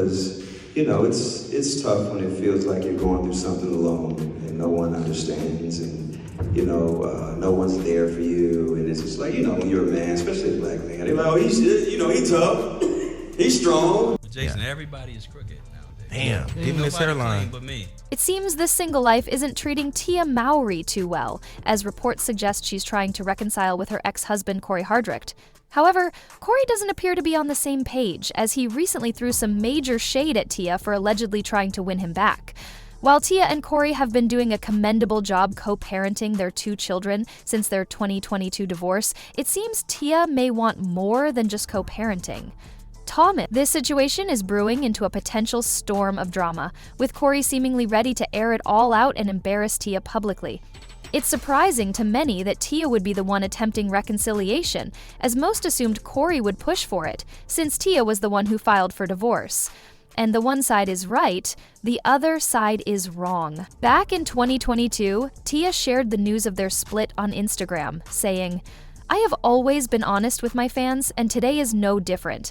because, it's tough when it feels like you're going through something alone and no one understands and, no one's there for you. And it's just like, when you're a man, especially a black man, they're like, oh, he's tough, he's strong. Jason, everybody is crooked nowadays. Damn, even his hairline. But me. It seems this single life isn't treating Tia Mowry too well, as reports suggest she's trying to reconcile with her ex-husband Cory Hardrict. However, Cory doesn't appear to be on the same page, as he recently threw some major shade at Tia for allegedly trying to win him back. While Tia and Cory have been doing a commendable job co-parenting their 2 children since their 2022 divorce, it seems Tia may want more than just co-parenting. This situation is brewing into a potential storm of drama, with Cory seemingly ready to air it all out and embarrass Tia publicly. It's surprising to many that Tia would be the one attempting reconciliation, as most assumed Cory would push for it, since Tia was the one who filed for divorce. And the one side is right, the other side is wrong. Back in 2022, Tia shared the news of their split on Instagram, saying, "I have always been honest with my fans, and today is no different.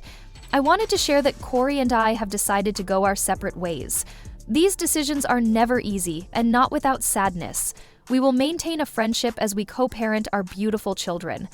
I wanted to share that Cory and I have decided to go our separate ways. These decisions are never easy, and not without sadness. We will maintain a friendship as we co-parent our beautiful children.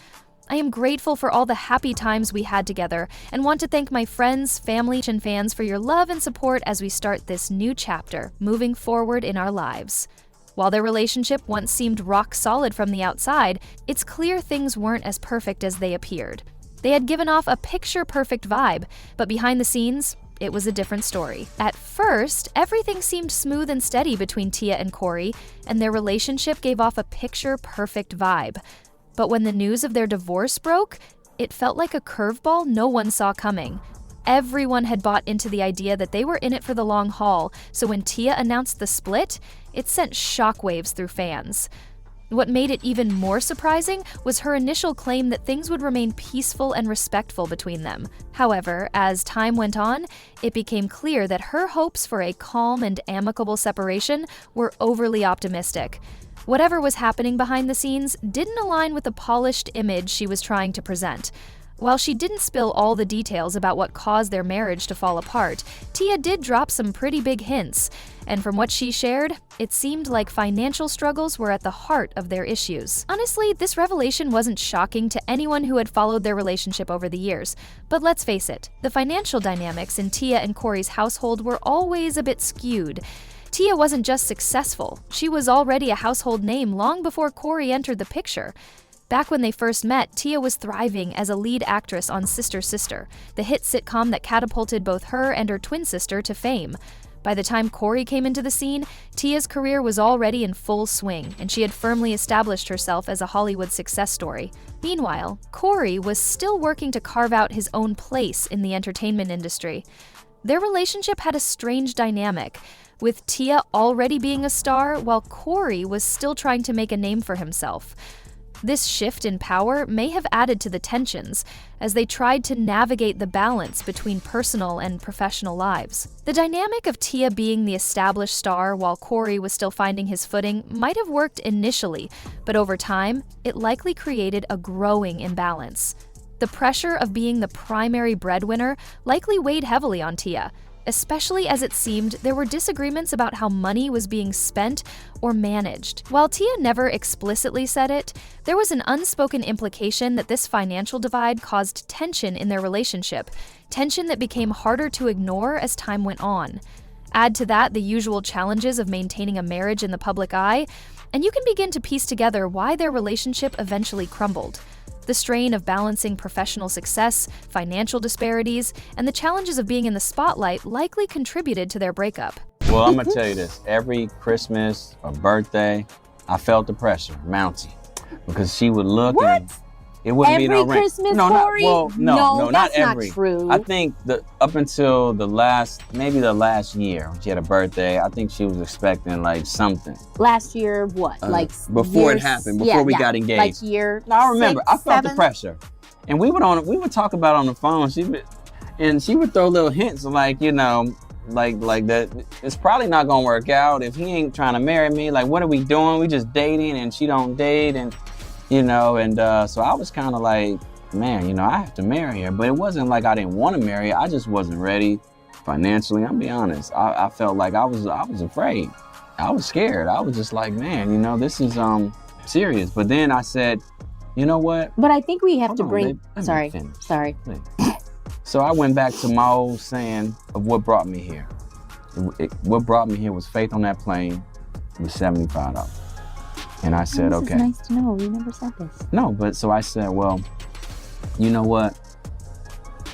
I am grateful for all the happy times we had together, and want to thank my friends, family, and fans for your love and support as we start this new chapter, moving forward in our lives." While their relationship once seemed rock solid from the outside, it's clear things weren't as perfect as they appeared. They had given off a picture-perfect vibe, but behind the scenes, it was a different story. At first, everything seemed smooth and steady between Tia and Cory, and their relationship gave off a picture-perfect vibe. But when the news of their divorce broke, it felt like a curveball no one saw coming. Everyone had bought into the idea that they were in it for the long haul, so when Tia announced the split, it sent shockwaves through fans. What made it even more surprising was her initial claim that things would remain peaceful and respectful between them. However, as time went on, it became clear that her hopes for a calm and amicable separation were overly optimistic. Whatever was happening behind the scenes didn't align with the polished image she was trying to present. While she didn't spill all the details about what caused their marriage to fall apart, Tia did drop some pretty big hints, and from what she shared, it seemed like financial struggles were at the heart of their issues. Honestly, this revelation wasn't shocking to anyone who had followed their relationship over the years, but let's face it, the financial dynamics in Tia and Cory's household were always a bit skewed. Tia wasn't just successful, she was already a household name long before Cory entered the picture. Back when they first met, Tia was thriving as a lead actress on Sister Sister, the hit sitcom that catapulted both her and her twin sister to fame. By the time Cory came into the scene, Tia's career was already in full swing, and she had firmly established herself as a Hollywood success story. Meanwhile, Cory was still working to carve out his own place in the entertainment industry. Their relationship had a strange dynamic, with Tia already being a star while Cory was still trying to make a name for himself. This shift in power may have added to the tensions as they tried to navigate the balance between personal and professional lives. The dynamic of Tia being the established star while Cory was still finding his footing might have worked initially, but over time, it likely created a growing imbalance. The pressure of being the primary breadwinner likely weighed heavily on Tia, especially as it seemed there were disagreements about how money was being spent or managed. While Tia never explicitly said it, there was an unspoken implication that this financial divide caused tension in their relationship, tension that became harder to ignore as time went on. Add to that the usual challenges of maintaining a marriage in the public eye, and you can begin to piece together why their relationship eventually crumbled. The strain of balancing professional success, financial disparities, and the challenges of being in the spotlight likely contributed to their breakup. Well, I'm gonna tell you this, every Christmas or birthday, I felt the pressure mounting because she would look and it wouldn't be no rent. Christmas, no, Cory? Not that's every. Not true. I think up until the last year, when she had a birthday, I think she was expecting like something. Last year, what? Before it happened, before we got engaged. Like year. No, I remember. Six, I felt seven? the pressure, and we would talk about it on the phone. She would throw little hints like, you know, like that. It's probably not gonna work out if he ain't trying to marry me. Like, what are we doing? We just dating, and she don't date, and you know, and so I was kind of like, man, you know, I have to marry her. But it wasn't like I didn't want to marry her. I just wasn't ready financially. I'll be honest. I felt like I was afraid. I was scared. I was just like, man, this is serious. But then I said, you know what? But I think we have to Hold on, bring. babe. Let me Sorry. finish. Sorry. So I went back to my old saying of what brought me here. What brought me here was faith on that plane was $75. And I said, this okay. is nice to know. We never said this. No, but so I said, well, you know what?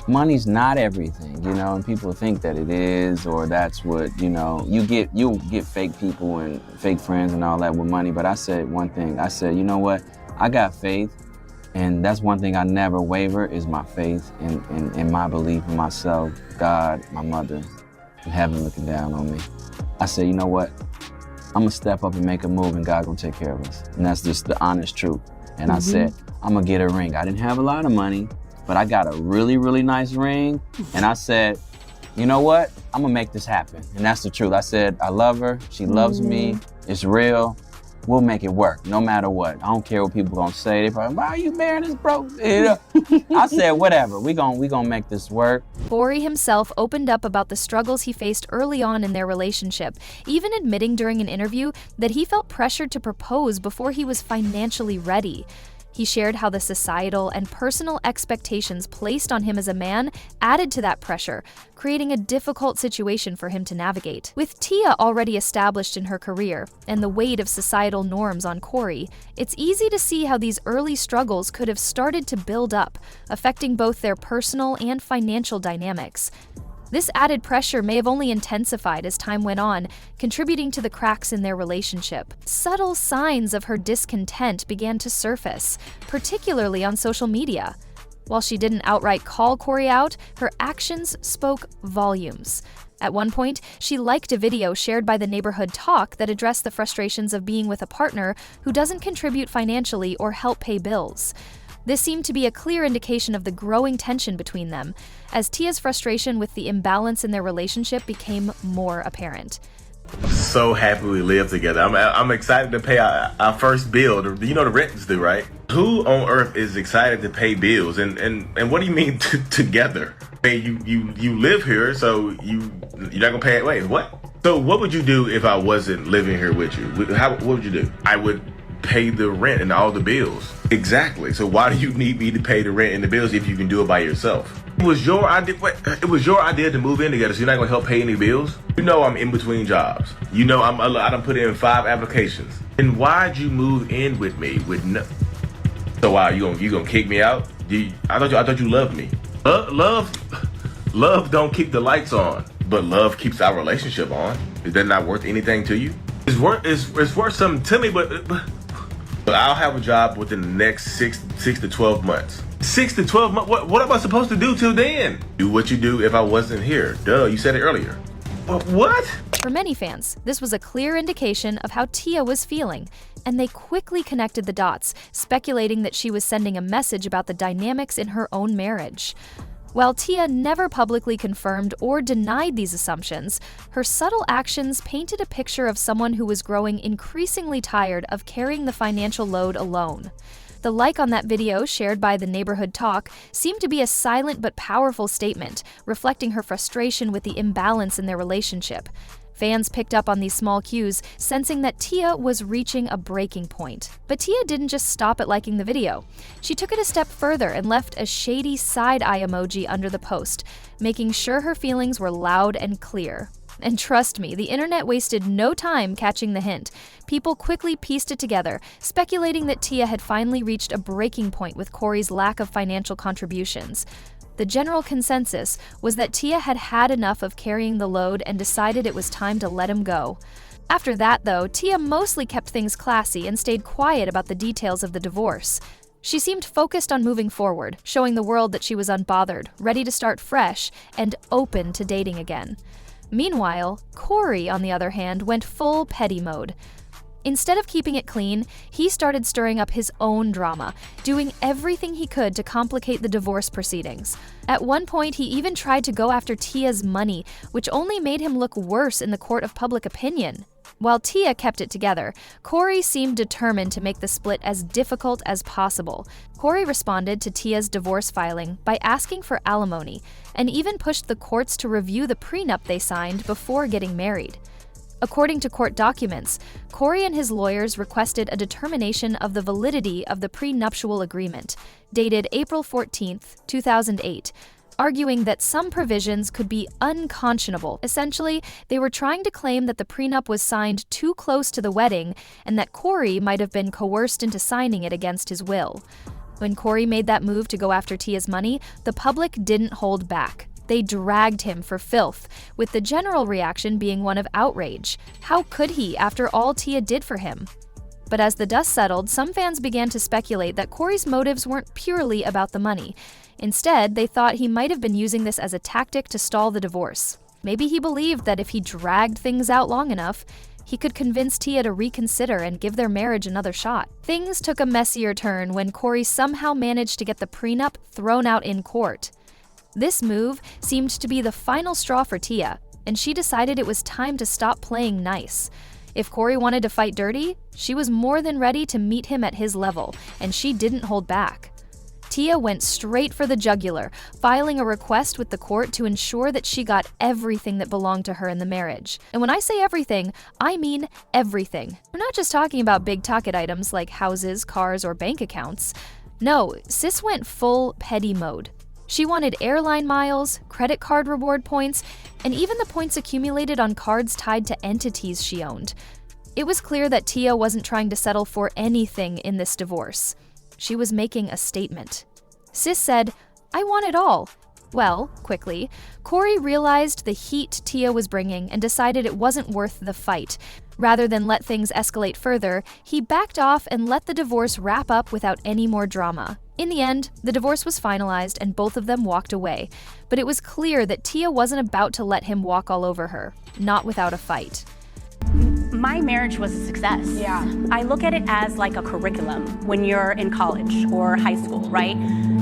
Money's not everything, and people think that it is, or that's what, you'll get fake people and fake friends and all that with money. But I said one thing. I said, you know what? I got faith. And that's one thing I never waver is my faith and my belief in myself, God, my mother, and heaven looking down on me. I said, you know what? I'm gonna step up and make a move and God gonna take care of us. And that's just the honest truth. And I said, I'm gonna get a ring. I didn't have a lot of money, but I got a really, really nice ring. And I said, you know what? I'm gonna make this happen. And that's the truth. I said, I love her. She loves me. It's real. We'll make it work, no matter what. I don't care what people gonna say. They probably, why are you marrying this broke? I said, whatever. We gonna make this work. Cory himself opened up about the struggles he faced early on in their relationship, even admitting during an interview that he felt pressured to propose before he was financially ready. He shared how the societal and personal expectations placed on him as a man added to that pressure, creating a difficult situation for him to navigate. With Tia already established in her career and the weight of societal norms on Cory, it's easy to see how these early struggles could have started to build up, affecting both their personal and financial dynamics. This added pressure may have only intensified as time went on, contributing to the cracks in their relationship. Subtle signs of her discontent began to surface, particularly on social media. While she didn't outright call Cory out, her actions spoke volumes. At one point, she liked a video shared by the Neighborhood Talk that addressed the frustrations of being with a partner who doesn't contribute financially or help pay bills. This seemed to be a clear indication of the growing tension between them, as Tia's frustration with the imbalance in their relationship became more apparent. So happy we live together. I'm excited to pay our first bill. The rent's due, right? Who on earth is excited to pay bills? And what do you mean together? Hey, you live here, so you're not gonna pay it. Wait, what? So what would you do if I wasn't living here with you? What would you do? I would pay the rent and all the bills. Exactly. So why do you need me to pay the rent and the bills if you can do it by yourself? It was your idea. It was your idea to move in together, so you're not gonna help pay any bills. I'm in between jobs. I done put in 5 applications. And why'd you move in with me with no? So why you gonna kick me out? I thought you loved me. Love don't keep the lights on, but love keeps our relationship on. Is that not worth anything to you? It's worth something to me, but I'll have a job within the next 6 to 12 months. 6 to 12 months? What am I supposed to do till then? Do what you do if I wasn't here. Duh, you said it earlier. What? For many fans, this was a clear indication of how Tia was feeling, and they quickly connected the dots, speculating that she was sending a message about the dynamics in her own marriage. While Tia never publicly confirmed or denied these assumptions, her subtle actions painted a picture of someone who was growing increasingly tired of carrying the financial load alone. The like on that video shared by the Neighborhood Talk seemed to be a silent but powerful statement, reflecting her frustration with the imbalance in their relationship. Fans picked up on these small cues, sensing that Tia was reaching a breaking point. But Tia didn't just stop at liking the video. She took it a step further and left a shady side-eye emoji under the post, making sure her feelings were loud and clear. And trust me, the internet wasted no time catching the hint. People quickly pieced it together, speculating that Tia had finally reached a breaking point with Cory's lack of financial contributions. The general consensus was that Tia had had enough of carrying the load and decided it was time to let him go. After that, though, Tia mostly kept things classy and stayed quiet about the details of the divorce. She seemed focused on moving forward, showing the world that she was unbothered, ready to start fresh, and open to dating again. Meanwhile, Cory, on the other hand, went full petty mode. Instead of keeping it clean, he started stirring up his own drama, doing everything he could to complicate the divorce proceedings. At one point, he even tried to go after Tia's money, which only made him look worse in the court of public opinion. While Tia kept it together, Cory seemed determined to make the split as difficult as possible. Cory responded to Tia's divorce filing by asking for alimony, and even pushed the courts to review the prenup they signed before getting married. According to court documents, Cory and his lawyers requested a determination of the validity of the prenuptial agreement, dated April 14, 2008, arguing that some provisions could be unconscionable. Essentially, they were trying to claim that the prenup was signed too close to the wedding and that Cory might have been coerced into signing it against his will. When Cory made that move to go after Tia's money, the public didn't hold back. They dragged him for filth, with the general reaction being one of outrage. How could he, after all Tia did for him? But as the dust settled, some fans began to speculate that Cory's motives weren't purely about the money. Instead, they thought he might have been using this as a tactic to stall the divorce. Maybe he believed that if he dragged things out long enough, he could convince Tia to reconsider and give their marriage another shot. Things took a messier turn when Cory somehow managed to get the prenup thrown out in court. This move seemed to be the final straw for Tia, and she decided it was time to stop playing nice. If Cory wanted to fight dirty, she was more than ready to meet him at his level, and she didn't hold back. Tia went straight for the jugular, filing a request with the court to ensure that she got everything that belonged to her in the marriage. And when I say everything, I mean everything. We're not just talking about big-ticket items like houses, cars, or bank accounts. No, sis went full petty mode. She wanted airline miles, credit card reward points, and even the points accumulated on cards tied to entities she owned. It was clear that Tia wasn't trying to settle for anything in this divorce. She was making a statement. Sis said, "I want it all." Well, quickly, Cory realized the heat Tia was bringing and decided it wasn't worth the fight. Rather than let things escalate further, he backed off and let the divorce wrap up without any more drama. In the end, the divorce was finalized and both of them walked away. But it was clear that Tia wasn't about to let him walk all over her, not without a fight. My marriage was a success. Yeah. I look at it as like a curriculum when you're in college or high school, right?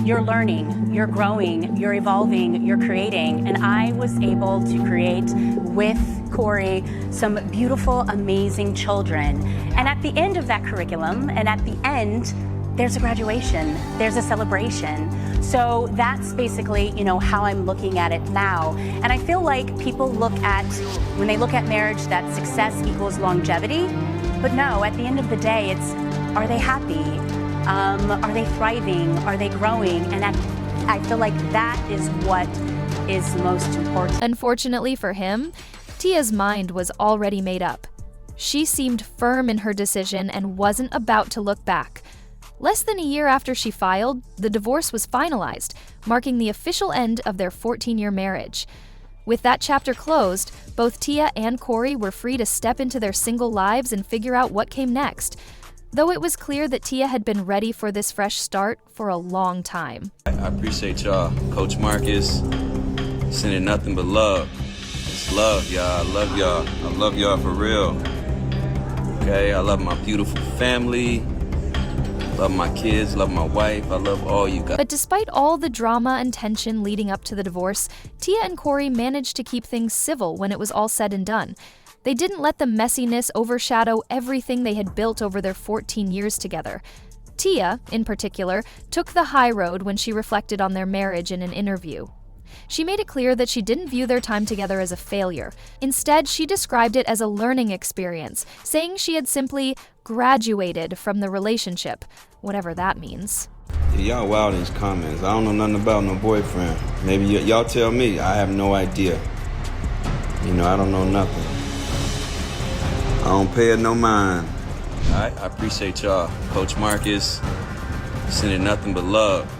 You're learning, you're growing, you're evolving, you're creating, and I was able to create with Cory some beautiful, amazing children. And at the end of that curriculum, and at the end, there's a graduation, there's a celebration. So that's basically, how I'm looking at it now. And I feel like people when they look at marriage, that success equals longevity. But no, at the end of the day, it's, are they happy? Are they thriving? Are they growing? And I feel like that is what is most important. Unfortunately for him, Tia's mind was already made up. She seemed firm in her decision and wasn't about to look back. Less than a year after she filed, the divorce was finalized, marking the official end of their 14-year marriage. With that chapter closed, both Tia and Cory were free to step into their single lives and figure out what came next, though it was clear that Tia had been ready for this fresh start for a long time. I appreciate y'all. Coach Marcus, sending nothing but love. It's love, y'all. I love y'all. I love y'all for real. Okay, I love my beautiful family. Love my kids, love my wife, I love all you guys. But despite all the drama and tension leading up to the divorce, Tia and Cory managed to keep things civil when it was all said and done. They didn't let the messiness overshadow everything they had built over their 14 years together. Tia, in particular, took the high road when she reflected on their marriage in an interview. She made it clear that she didn't view their time together as a failure. Instead, she described it as a learning experience, saying she had simply graduated from the relationship, whatever that means. Yeah, y'all wild in these comments. I don't know nothing about no boyfriend. Maybe y'all tell me. I have no idea. I don't know nothing. I don't pay it no mind. I appreciate y'all. Coach Marcus, sending nothing but love.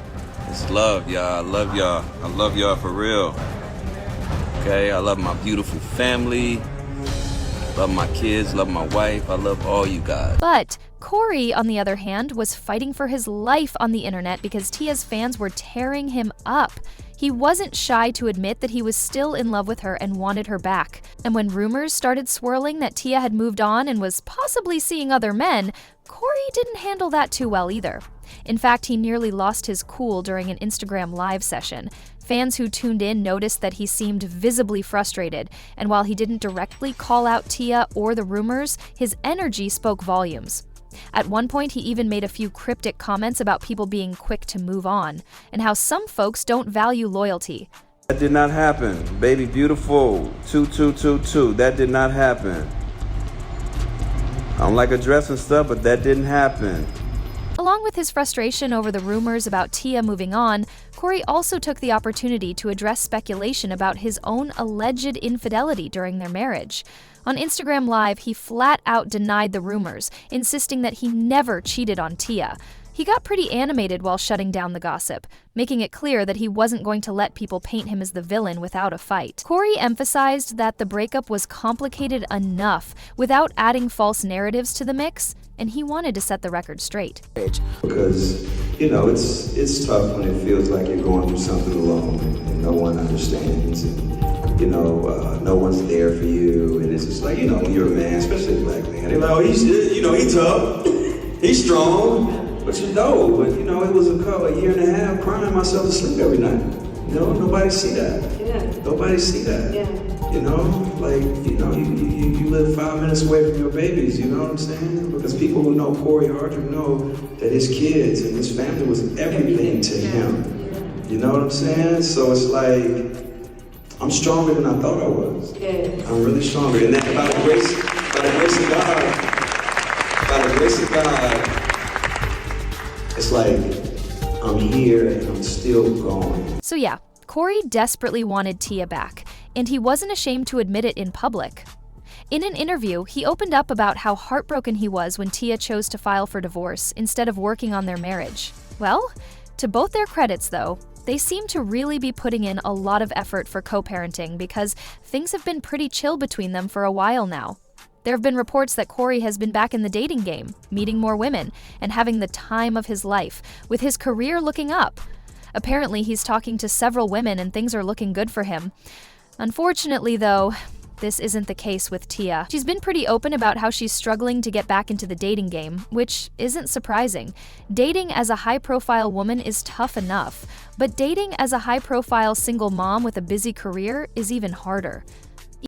It's love, y'all. I love y'all. I love y'all for real. Okay, I love my beautiful family. Love my kids, love my wife, I love all you guys. But Cory, on the other hand, was fighting for his life on the internet because Tia's fans were tearing him up. He wasn't shy to admit that he was still in love with her and wanted her back. And when rumors started swirling that Tia had moved on and was possibly seeing other men, Cory didn't handle that too well either. In fact, he nearly lost his cool during an Instagram live session. Fans who tuned in noticed that he seemed visibly frustrated, and while he didn't directly call out Tia or the rumors, his energy spoke volumes. At one point, he even made a few cryptic comments about people being quick to move on, and how some folks don't value loyalty. That did not happen. Baby beautiful, 2222, that did not happen. I don't like a dress and stuff, but that didn't happen. Along with his frustration over the rumors about Tia moving on, Cory also took the opportunity to address speculation about his own alleged infidelity during their marriage. On Instagram Live, he flat out denied the rumors, insisting that he never cheated on Tia. He got pretty animated while shutting down the gossip, making it clear that he wasn't going to let people paint him as the villain without a fight. Cory emphasized that the breakup was complicated enough without adding false narratives to the mix, and he wanted to set the record straight. Because, it's tough when it feels like you're going through something alone and no one understands and, no one's there for you. And it's just like, when you're a man, especially a black man, they're like, oh, he's tough, he's strong. But it was a year and a half crying myself to sleep every night. Nobody see that. Yeah. Nobody see that. Yeah. You live 5 minutes away from your babies, you know what I'm saying? Because people who know Cory Hardrict know that his kids and his family was everything to him. You know what I'm saying? So it's like, I'm stronger than I thought I was. Yeah. I'm really stronger. And that by the grace of God, it's like, I'm here and I'm still going. So yeah, Cory desperately wanted Tia back, and he wasn't ashamed to admit it in public. In an interview, he opened up about how heartbroken he was when Tia chose to file for divorce instead of working on their marriage. Well, to both their credits though, they seem to really be putting in a lot of effort for co-parenting because things have been pretty chill between them for a while now. There have been reports that Cory has been back in the dating game, meeting more women, and having the time of his life, with his career looking up. Apparently, he's talking to several women and things are looking good for him. Unfortunately, though, this isn't the case with Tia. She's been pretty open about how she's struggling to get back into the dating game, which isn't surprising. Dating as a high-profile woman is tough enough, but dating as a high-profile single mom with a busy career is even harder.